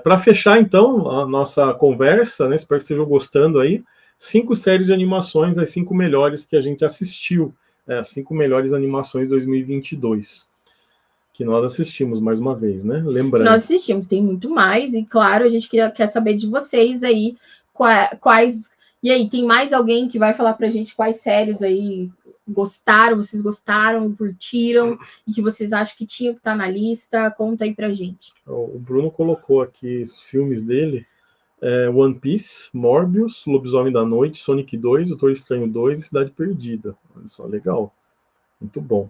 Para fechar, então, a nossa conversa, né, espero que estejam gostando aí, 5 séries de animações, as 5 melhores que a gente assistiu, as 5 melhores animações de 2022, que nós assistimos mais uma vez, né? Lembrando. Nós assistimos, tem muito mais, e claro, a gente quer saber de vocês aí, quais... E aí, tem mais alguém que vai falar pra gente quais séries aí vocês gostaram, curtiram, e que vocês acham que tinha que estar na lista? Conta aí pra gente. O Bruno colocou aqui os filmes dele, One Piece, Morbius, Lobisomem da Noite, Sonic 2, Doutor Estranho 2 e Cidade Perdida. Olha só, legal. Muito bom.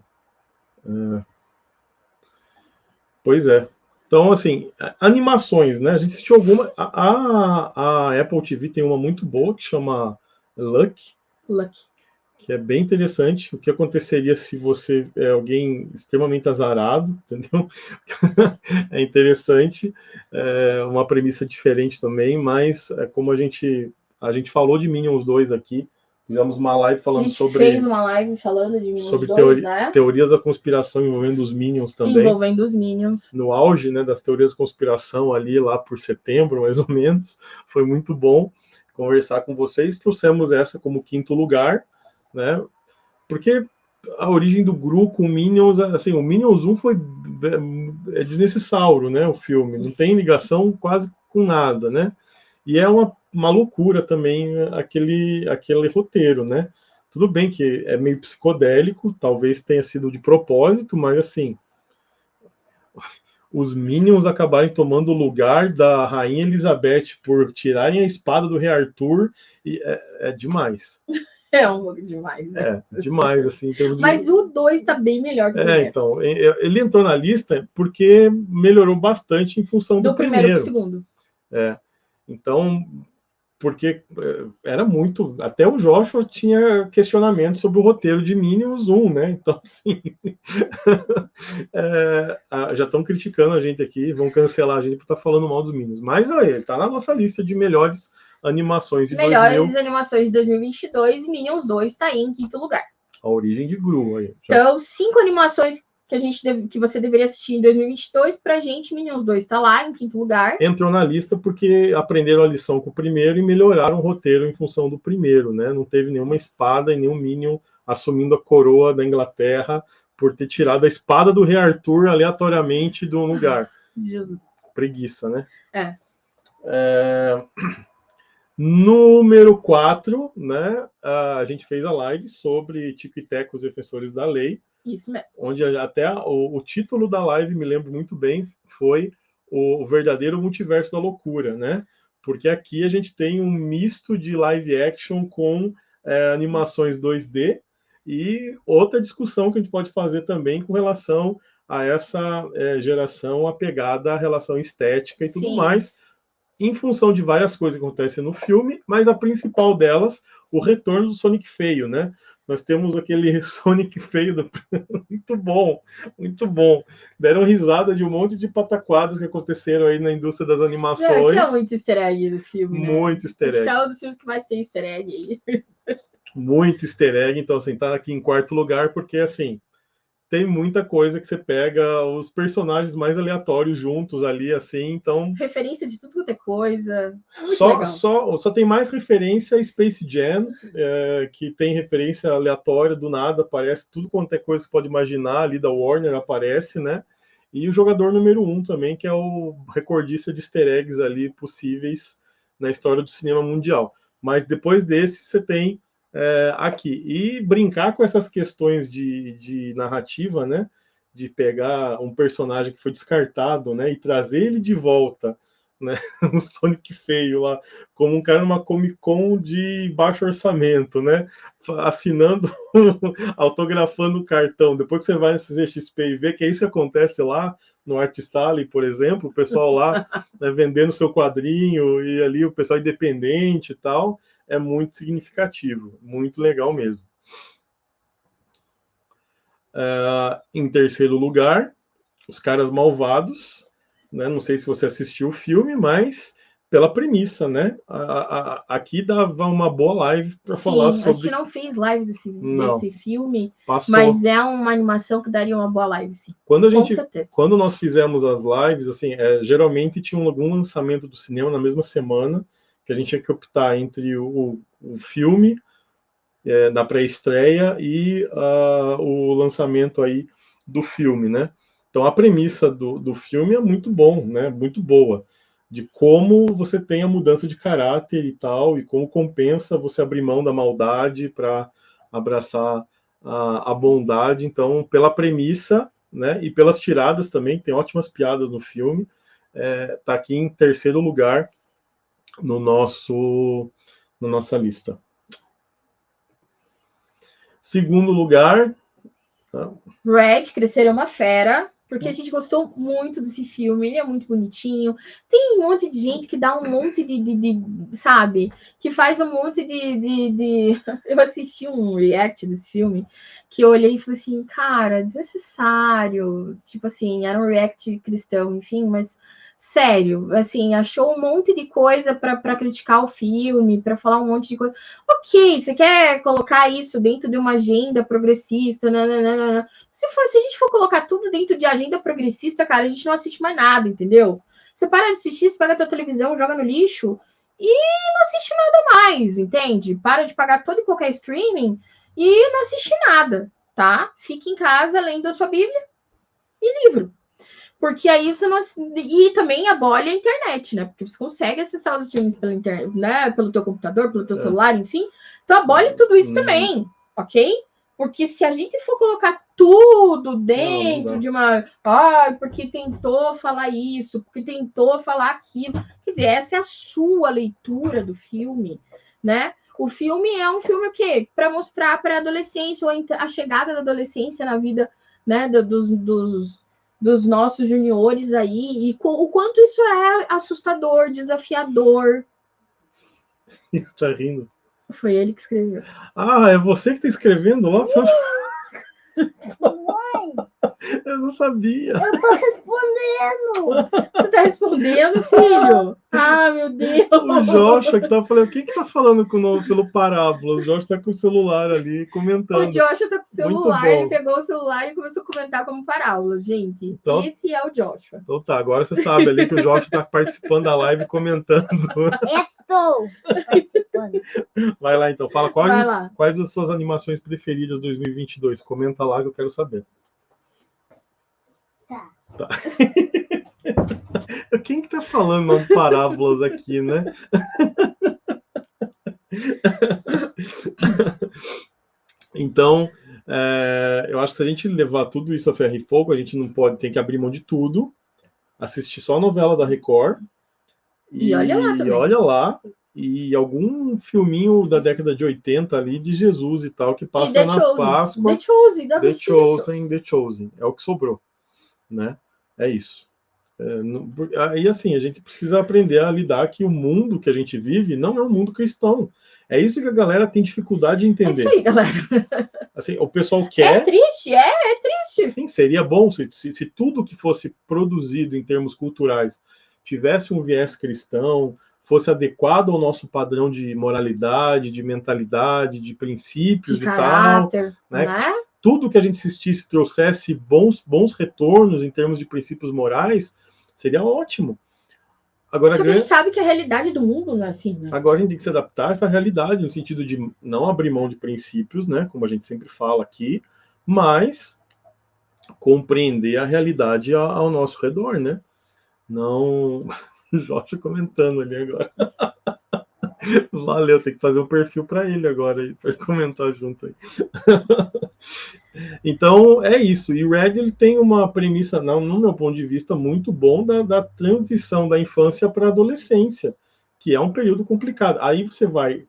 Pois é. Então, assim, animações, né? A gente assistiu alguma. A Apple TV tem uma muito boa que chama Luck, que é bem interessante. O que aconteceria se você é alguém extremamente azarado, entendeu? É interessante, uma premissa diferente também, mas como a gente falou de Minions 2 aqui, fizemos uma live falando fez uma live falando de Minions 2, né? Teorias da conspiração envolvendo os Minions também. Envolvendo os Minions. No auge, né, das teorias da conspiração ali, lá por setembro, mais ou menos. Foi muito bom conversar com vocês. Trouxemos essa como quinto lugar, né? Porque a origem do Gru com o Minions, assim, o Minions 1 foi desnecessário, né, o filme. Não tem ligação quase com nada, né? E é uma loucura também aquele roteiro, né? Tudo bem que é meio psicodélico, talvez tenha sido de propósito, mas assim, os Minions acabarem tomando o lugar da Rainha Elizabeth por tirarem a espada do Rei Arthur, e é demais. É um pouco demais, né? Demais, assim. Mas o 2 tá bem melhor que o primeiro. Então, ele entrou na lista porque melhorou bastante em função do primeiro. Pro segundo. Então, porque era muito... Até o Joshua tinha questionamento sobre o roteiro de Minions 1, né? Então, assim... já estão criticando a gente aqui, vão cancelar a gente por estar falando mal dos Minions. Mas aí, ele tá na nossa lista de melhores animações de animações de 2022 e Minions 2 tá aí em quinto lugar. A origem de Gru. Aí, então, 5 animações que você deveria assistir em 2022, pra gente, Minions 2 tá lá em quinto lugar. Entrou na lista porque aprenderam a lição com o primeiro e melhoraram o roteiro em função do primeiro, né? Não teve nenhuma espada e nenhum Minion assumindo a coroa da Inglaterra por ter tirado a espada do Rei Arthur aleatoriamente de um lugar. Jesus. Preguiça, né? Número 4, né? A gente fez a live sobre Tico e Teco, os defensores da lei. Isso mesmo. Onde até o título da live, me lembro muito bem, foi o verdadeiro multiverso da loucura, né? Porque aqui a gente tem um misto de live action com animações 2D e outra discussão que a gente pode fazer também com relação a essa geração apegada à relação estética e tudo mais, em função de várias coisas que acontecem no filme, mas a principal delas, o retorno do Sonic feio, né? Nós temos aquele Sonic feio muito bom, muito bom. Deram risada de um monte de pataquadas que aconteceram aí na indústria das animações. Tinha muito easter egg no filme, né? Muito easter egg. É um dos filmes que mais tem easter egg aí. Muito easter egg, então assim, tá aqui em quarto lugar, porque assim, tem muita coisa que você pega os personagens mais aleatórios juntos ali, assim, então... Referência de tudo quanto é coisa. Só tem mais referência a Space Jam, que tem referência aleatória, do nada, aparece tudo quanto é coisa que você pode imaginar ali da Warner, aparece, né? E o jogador número 1 também, que é o recordista de easter eggs ali possíveis na história do cinema mundial. Mas depois desse, você tem aqui. E brincar com essas questões de narrativa, né? De pegar um personagem que foi descartado, né? E trazer ele de volta, né? O Sonic feio lá, como um cara numa Comic Con de baixo orçamento, né? Assinando, autografando o cartão. Depois que você vai nesse ZXP e vê que é isso que acontece lá no Artistyle, por exemplo, o pessoal lá né, vendendo seu quadrinho e ali o pessoal independente e tal, é muito significativo, muito legal mesmo. Em terceiro lugar, Os Caras Malvados, né? Não sei se você assistiu o filme, mas pela premissa, né? Aqui dava uma boa live para falar sobre... a gente não fez live desse filme, passou. Mas é uma animação que daria uma boa live, sim. Quando nós fizemos as lives, assim, geralmente tinha algum lançamento do cinema na mesma semana, que a gente tinha que optar entre o filme na pré-estreia e o lançamento aí do filme, né? Então a premissa do filme é muito bom, né? Muito boa, de como você tem a mudança de caráter e tal, e como compensa você abrir mão da maldade para abraçar a bondade. Então, pela premissa, né? E pelas tiradas também, tem ótimas piadas no filme. Tá aqui em terceiro lugar na nossa lista. Segundo lugar, Red, Crescer é uma Fera, porque a gente gostou muito desse filme, ele é muito bonitinho. Tem um monte de gente que dá um monte sabe? Que faz um monte de... Eu assisti um react desse filme, que eu olhei e falei assim, cara, desnecessário. Tipo assim, era um react cristão, enfim, mas... Sério, assim, achou um monte de coisa para criticar o filme, para falar um monte de coisa. Ok, você quer colocar isso dentro de uma agenda progressista? Nananana. Se a gente for colocar tudo dentro de agenda progressista, cara, a gente não assiste mais nada, entendeu? Você para de assistir, você pega a tua televisão, joga no lixo e não assiste nada mais, entende? Para de pagar todo e qualquer streaming e não assiste nada, tá? Fique em casa lendo a sua Bíblia e livro. Porque aí você não... E também abole a internet, né? Porque você consegue acessar os filmes pela internet, né? Pelo teu computador, pelo teu celular, enfim. Então abole tudo isso também, ok? Porque se a gente for colocar tudo dentro de uma... porque tentou falar isso, porque tentou falar aquilo. Quer dizer, essa é a sua leitura do filme, né? O filme é um filme o quê? Para mostrar para a adolescência, ou a chegada da adolescência na vida, né? Dos nossos juniores aí, e o quanto isso é assustador, desafiador. Tá rindo? Foi ele que escreveu. É você que tá escrevendo lá? Eu não sabia. Eu tô respondendo. Você tá respondendo, filho? Meu Deus. O Joshua que tá falando, quem que tá falando pelo Parábolas? O Joshua tá com o celular ali comentando. O Joshua tá com o celular, ele pegou o celular e começou a comentar como Parábolas, gente. Então, esse é o Joshua. Então tá, agora você sabe ali que o Joshua tá participando da live comentando. Estou participando. Vai lá então, fala quais as suas animações preferidas 2022. Comenta lá que eu quero saber. Tá. Quem que tá falando de Parábolas aqui, né? Então, eu acho que se a gente levar tudo isso a ferro e fogo, a gente não pode, tem que abrir mão de tudo, assistir só a novela da Record e olha lá também. Olha lá, e algum filminho da década de 80 ali de Jesus e tal, que passa na Páscoa. The Chosen, é o que sobrou, né? É isso. E assim, a gente precisa aprender a lidar que o mundo que a gente vive não é um mundo cristão. É isso que a galera tem dificuldade de entender. É isso aí, galera. Assim, o pessoal quer... É triste. Sim, seria bom se tudo que fosse produzido em termos culturais tivesse um viés cristão, fosse adequado ao nosso padrão de moralidade, de mentalidade, de princípios de caráter, né? Tudo que a gente assistisse trouxesse bons retornos em termos de princípios morais, seria ótimo. Agora, a gente sabe que a realidade do mundo não é assim, né? Agora a gente tem que se adaptar a essa realidade, no sentido de não abrir mão de princípios, né? Como a gente sempre fala aqui, mas compreender a realidade ao nosso redor, né? Não... O Jorge comentando ali agora. Valeu, tem que fazer um perfil para ele agora, para comentar junto aí. Então, é isso. E o Red, ele tem uma premissa, no meu ponto de vista, muito bom da transição da infância para a adolescência, que é um período complicado. Aí você vai,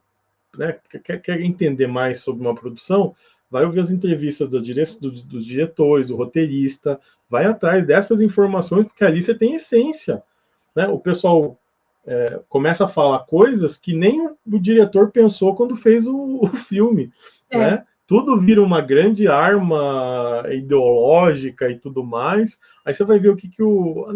né, quer entender mais sobre uma produção, vai ouvir as entrevistas dos diretores, do roteirista, vai atrás dessas informações, porque ali você tem essência. Né? O pessoal começa a falar coisas que nem o diretor pensou quando fez o filme, né? tudo vira uma grande arma ideológica e tudo mais. Aí você vai ver o que eu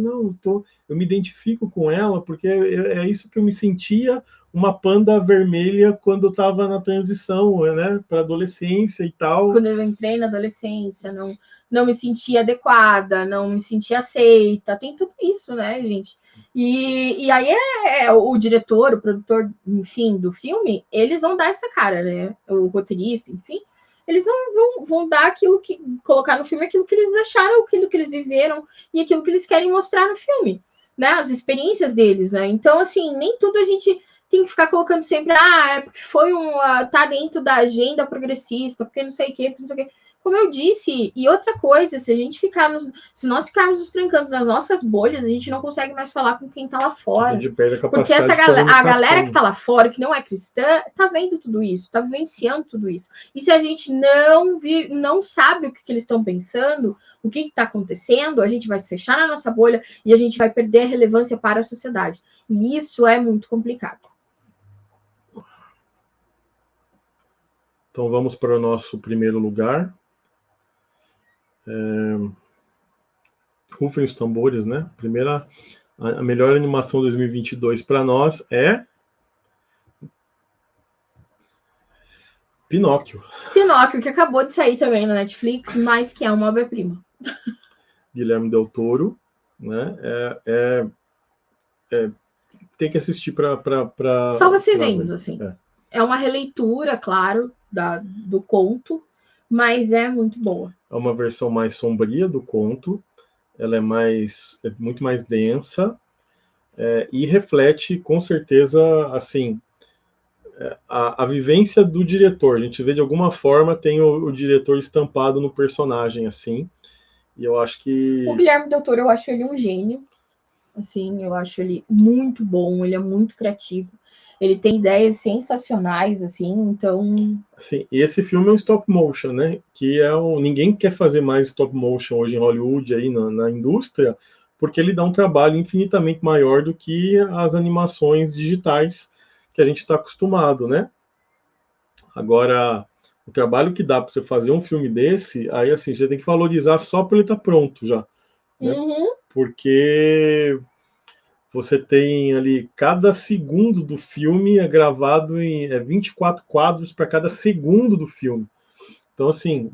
me identifico com ela, porque é isso que eu me sentia uma panda vermelha quando eu estava na transição, né, para adolescência e tal. Quando eu entrei na adolescência, não me sentia adequada, não me sentia aceita, tem tudo isso, né, gente? E aí o diretor, o produtor, enfim, do filme, eles vão dar essa cara, né? O roteirista, enfim, eles vão dar aquilo que colocar no filme, aquilo que eles acharam, aquilo que eles viveram e aquilo que eles querem mostrar no filme, né? As experiências deles, né? Então, assim, nem tudo a gente tem que ficar colocando sempre, é porque tá dentro da agenda progressista, porque não sei o quê, Como eu disse, e outra coisa, se nós ficarmos nos trancando nas nossas bolhas, a gente não consegue mais falar com quem tá lá fora. Porque a galera que tá lá fora, que não é cristã, tá vendo tudo isso, tá vivenciando tudo isso. E se a gente não sabe o que eles estão pensando, o que está acontecendo, a gente vai se fechar na nossa bolha e a gente vai perder a relevância para a sociedade. E isso é muito complicado. Então vamos para o nosso primeiro lugar. Rufem os tambores, né? A melhor animação 2022 para nós é Pinóquio. Pinóquio, que acabou de sair também na Netflix, mas que é uma obra-prima. Guilherme Del Toro, né? Tem que assistir para só você vendo, assim. É uma releitura, claro, do conto, mas é muito boa. É uma versão mais sombria do conto, ela é muito mais densa, e reflete, com certeza, assim, a vivência do diretor. A gente vê, de alguma forma, tem o diretor estampado no personagem, assim, e eu acho que... O Guilherme Del Toro, eu acho ele um gênio, assim, eu acho ele muito bom, ele é muito criativo. Ele tem ideias sensacionais, assim, então... Assim, e esse filme é um stop motion, né? Que ninguém quer fazer mais stop motion hoje em Hollywood, aí na indústria, porque ele dá um trabalho infinitamente maior do que as animações digitais que a gente está acostumado, né? Agora, o trabalho que dá para você fazer um filme desse, aí assim, você tem que valorizar só por ele estar pronto já. Né? Porque... você tem ali, cada segundo do filme é gravado em 24 quadros para cada segundo do filme. Então, assim,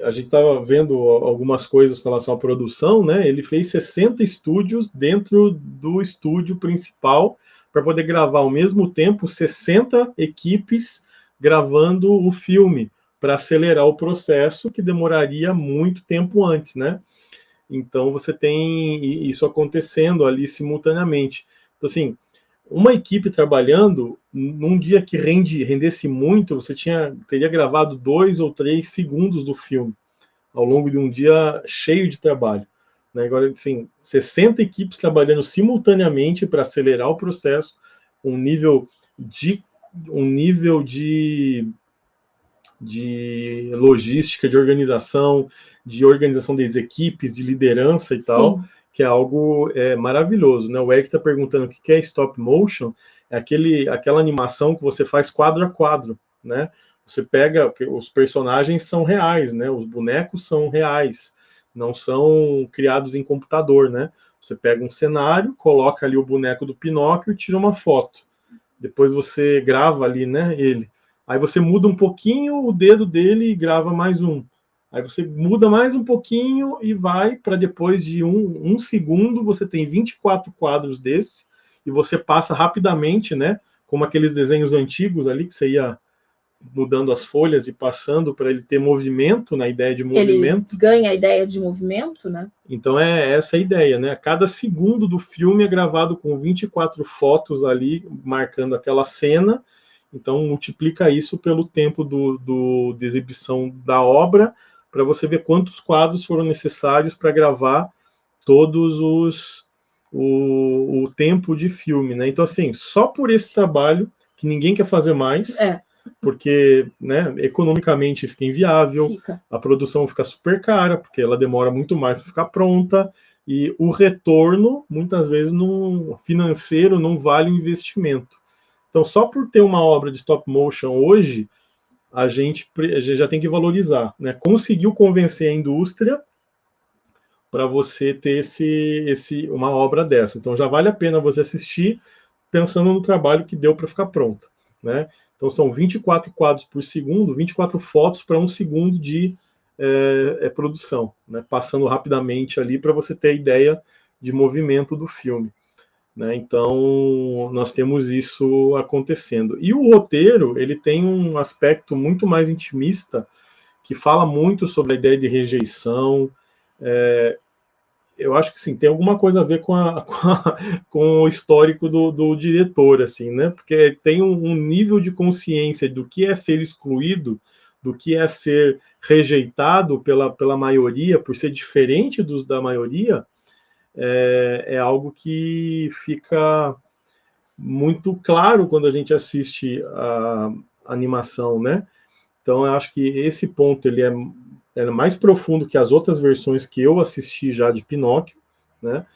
a gente estava vendo algumas coisas com relação à produção, né? Ele fez 60 estúdios dentro do estúdio principal para poder gravar ao mesmo tempo 60 equipes gravando o filme, para acelerar o processo que demoraria muito tempo antes, né? Então, você tem isso acontecendo ali simultaneamente. Então, assim, uma equipe trabalhando, num dia que rendesse muito, você teria gravado 2 ou 3 segundos do filme, ao longo de um dia cheio de trabalho. Né? Agora, assim, 60 equipes trabalhando simultaneamente para acelerar o processo, um nível de logística, de organização das equipes, de liderança e tal, que é algo maravilhoso, né? O Eric está perguntando o que é stop motion, é aquela animação que você faz quadro a quadro, né? Você pega, os personagens são reais, né? Os bonecos são reais, não são criados em computador, né? Você pega um cenário, coloca ali o boneco do Pinóquio e tira uma foto. Depois você grava ali, né, ele. Aí você muda um pouquinho o dedo dele e grava mais um. Aí você muda mais um pouquinho e vai para depois de um segundo, você tem 24 quadros desse, e você passa rapidamente, né? Como aqueles desenhos antigos ali, que você ia mudando as folhas e passando para ele ter movimento, na ideia de movimento. Ele ganha a ideia de movimento, né? Então é essa a ideia, né? Cada segundo do filme é gravado com 24 fotos ali, marcando aquela cena. Então, multiplica isso pelo tempo de exibição da obra, para você ver quantos quadros foram necessários para gravar todos o tempo de filme, né? Então, assim, só por esse trabalho, que ninguém quer fazer mais, porque, né, economicamente fica inviável, a produção fica super cara, porque ela demora muito mais para ficar pronta, e o retorno, muitas vezes, financeiro não vale o investimento. Então, só por ter uma obra de stop motion hoje, a gente já tem que valorizar, né? Conseguiu convencer a indústria para você ter uma obra dessa. Então já vale a pena você assistir pensando no trabalho que deu para ficar pronta, né? Então são 24 quadros por segundo, 24 fotos para 1 segundo de produção, né? Passando rapidamente ali para você ter a ideia de movimento do filme, né? Então nós temos isso acontecendo. E o roteiro, ele tem um aspecto muito mais intimista, que fala muito sobre a ideia de rejeição. Eu acho que sim, tem alguma coisa a ver com o histórico do diretor, assim, né? Porque tem um nível de consciência do que é ser excluído, do que é ser rejeitado pela maioria, por ser diferente da maioria, é algo que fica muito claro quando a gente assiste a animação, né? Então, eu acho que esse ponto ele é mais profundo que as outras versões que eu assisti já de Pinóquio, né?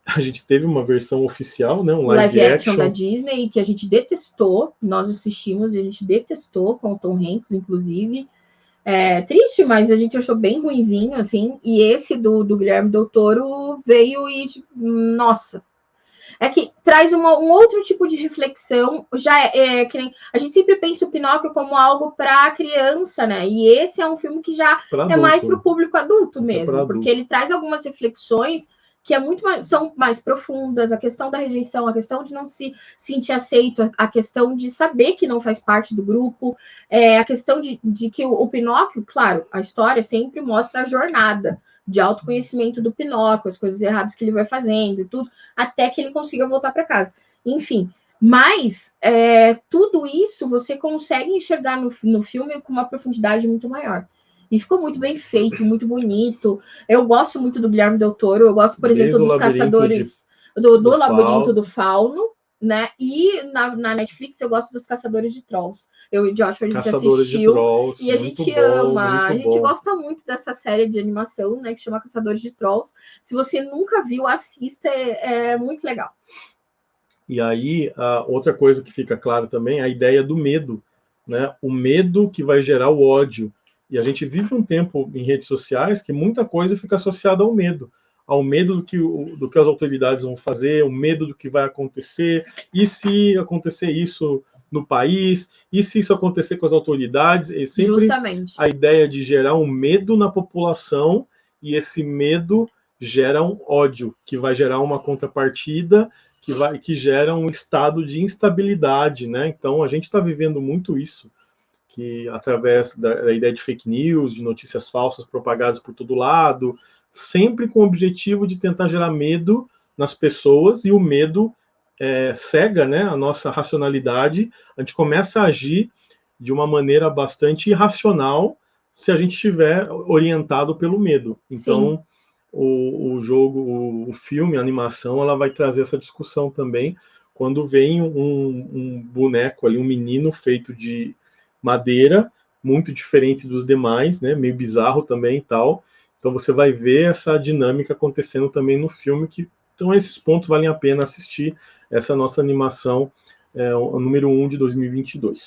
A gente teve uma versão oficial, né? Um live action da Disney, que a gente detestou, nós assistimos e a gente detestou, com o Tom Hanks, inclusive. É triste, mas a gente achou bem ruinzinho, assim. E esse do Guilherme Del Toro veio e, tipo, nossa. É que traz um outro tipo de reflexão. Já que nem, a gente sempre pensa o Pinóquio como algo para criança, né? E esse é um filme que já é mais para o público adulto mesmo, porque ele traz algumas reflexões que são mais profundas, a questão da rejeição, a questão de não se sentir aceito, a questão de saber que não faz parte do grupo, a questão de que o Pinóquio, claro, a história sempre mostra a jornada de autoconhecimento do Pinóquio, as coisas erradas que ele vai fazendo e tudo, até que ele consiga voltar para casa. Enfim, mas tudo isso você consegue enxergar no filme com uma profundidade muito maior. E ficou muito bem feito, muito bonito. Eu gosto muito do Guilherme Del Toro. Eu gosto, por exemplo, dos Caçadores do Labirinto do Fauno, né? E na Netflix eu gosto dos Caçadores de Trolls. Eu e o Joshua, a gente assistiu Trolls, e a gente ama. A gente gosta muito dessa série de animação, né? Que chama Caçadores de Trolls. Se você nunca viu, assista. É muito legal. E aí, outra coisa que fica clara também é a ideia do medo, né? O medo que vai gerar o ódio. E a gente vive um tempo em redes sociais que muita coisa fica associada ao medo do que as autoridades vão fazer, o medo do que vai acontecer, e se acontecer isso no país, e se isso acontecer com as autoridades, é sempre justamente a ideia de gerar um medo na população, e esse medo gera um ódio, que vai gerar uma contrapartida, que gera um estado de instabilidade, né? Então a gente está vivendo muito isso, que através da ideia de fake news, de notícias falsas propagadas por todo lado, sempre com o objetivo de tentar gerar medo nas pessoas, e o medo cega, né, a nossa racionalidade. A gente começa a agir de uma maneira bastante irracional se a gente estiver orientado pelo medo. Então, o filme, a animação, ela vai trazer essa discussão também, quando vem um boneco ali, um menino feito de madeira, muito diferente dos demais, né, meio bizarro também e tal. Então você vai ver essa dinâmica acontecendo também no filme, então esses pontos valem a pena assistir essa nossa animação, o número 1 de 2022.